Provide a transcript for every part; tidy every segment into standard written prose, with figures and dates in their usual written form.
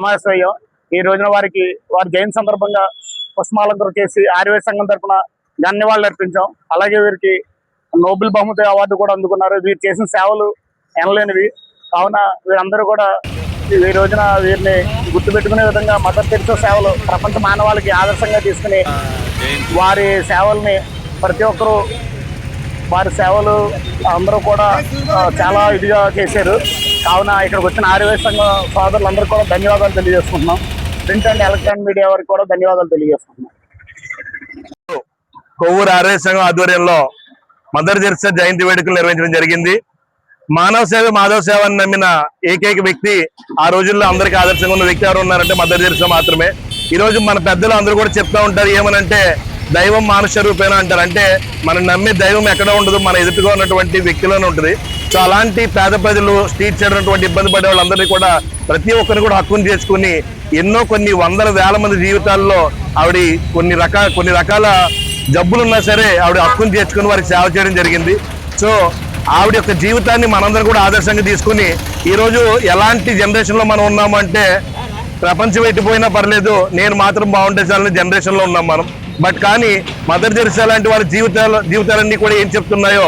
సమావేశమయ్యాం. ఈ రోజున వారి జయంతి సందర్భంగా పుష్పాలంకరణ చేసి ఆర్యవేద సంఘం తరఫున ధన్యవాదాలు అర్పించాం. అలాగే వీరికి నోబెల్ బహుమతి అవార్డు కూడా అందుకున్నారు. వీరు చేసిన సేవలు ఎనలేనివి. కావున వీరందరూ కూడా ఈ రోజున వీరిని గుర్తుపెట్టుకునే విధంగా మదర్ తెరిసా సేవలు ప్రపంచ మానవాళికి ఆదర్శంగా తీసుకుని వారి సేవల్ని ప్రతి ఒక్కరూ వారి సేవలు అందరూ కూడా చాలా ఇదిగా చేశారు. కావున ఇక్కడికి వచ్చిన ఆర్యవేద సంఘం సోదరులందరూ కూడా ధన్యవాదాలు తెలియజేసుకుంటున్నాం. ప్రింట్ అండ్ ఎలక్ట్రానిక్ మీడియా వారికి కూడా ధన్యవాదాలు తెలియజేసుకుంటున్నాం. కొవ్వూరు ఆర్యవేద సంఘం ఆధ్వర్యంలో మదర్ తెరిసా జయంతి వేడుకలు నిర్వహించడం జరిగింది. మానవ సేవ మాధవ సేవ అని నమ్మిన ఏకైక వ్యక్తి, ఆ రోజుల్లో అందరికీ ఆదర్శంగా ఉన్న వ్యక్తి ఎవరు ఉన్నారంటే మదర్ తెరిసా మాత్రమే. ఈ రోజు మన పెద్దలు అందరూ కూడా చెప్తా ఉంటారు, ఏమనంటే దైవం మానుష రూపేణ అంటారు. అంటే మనం నమ్మే దైవం ఎక్కడ ఉండదు, మన ఎదుటిగా ఉన్నటువంటి వ్యక్తిలోనే ఉంటుంది. సో అలాంటి పేద ప్రజలు, స్ట్రీట్ సైడ్ ఉన్నటువంటి ఇబ్బంది పడే వాళ్ళందరినీ కూడా ప్రతి ఒక్కరిని కూడా హక్కును చేసుకుని కొన్ని వందల వేల మంది జీవితాల్లో ఆవిడ కొన్ని రకాల జబ్బులున్నా సరే ఆవిడ హక్కును చేర్చుకుని వారికి సేవ చేయడం జరిగింది. సో ఆవిడ యొక్క జీవితాన్ని మనందరం కూడా ఆదర్శంగా తీసుకుని ఈరోజు ఎలాంటి జనరేషన్లో మనం ఉన్నామంటే ప్రపంచం ఎట్టిపోయినా పర్లేదు, నేను మాత్రం బాగుంటే చాలని జనరేషన్లో ఉన్నాం మనం. బట్ కానీ మదర్ తెరిసా లాంటి వారి జీవితాలన్నీ కూడా ఏం చెప్తున్నాయో,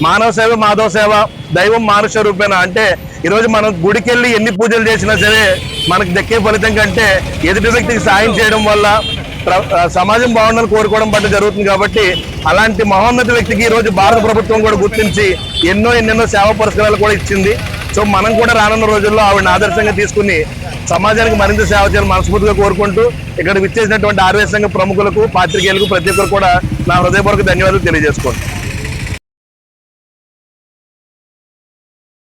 మానవ సేవ మాధవ సేవ దైవం మానుష రూపేణ అంటే ఈరోజు మనం గుడికెళ్ళి ఎన్ని పూజలు చేసినా సరే మనకు దక్కే ఫలితం కంటే ఎదుటి వ్యక్తికి సాయం చేయడం వల్ల సమాజం బాగుండాలని కోరుకోవడం పట్ల జరుగుతుంది. కాబట్టి అలాంటి మహోన్నత వ్యక్తికి ఈరోజు భారత ప్రభుత్వం కూడా గుర్తించి ఎన్నెన్నో సేవా పురస్కారాలు కూడా ఇచ్చింది. సో మనం కూడా రానున్న రోజుల్లో ఆవిడని ఆదర్శంగా తీసుకుని సమాజానికి మరింత సేవ చేయాలని మనస్ఫూర్తిగా కోరుకుంటూ ఇక్కడ విచ్చేసినటువంటి ఆర్యవేద సంఘ ప్రముఖులకు, పాత్రికేయులకు ప్రతి ఒక్కరు కూడా నా హృదయపూర్వక ధన్యవాదాలు తెలియజేసుకోండి.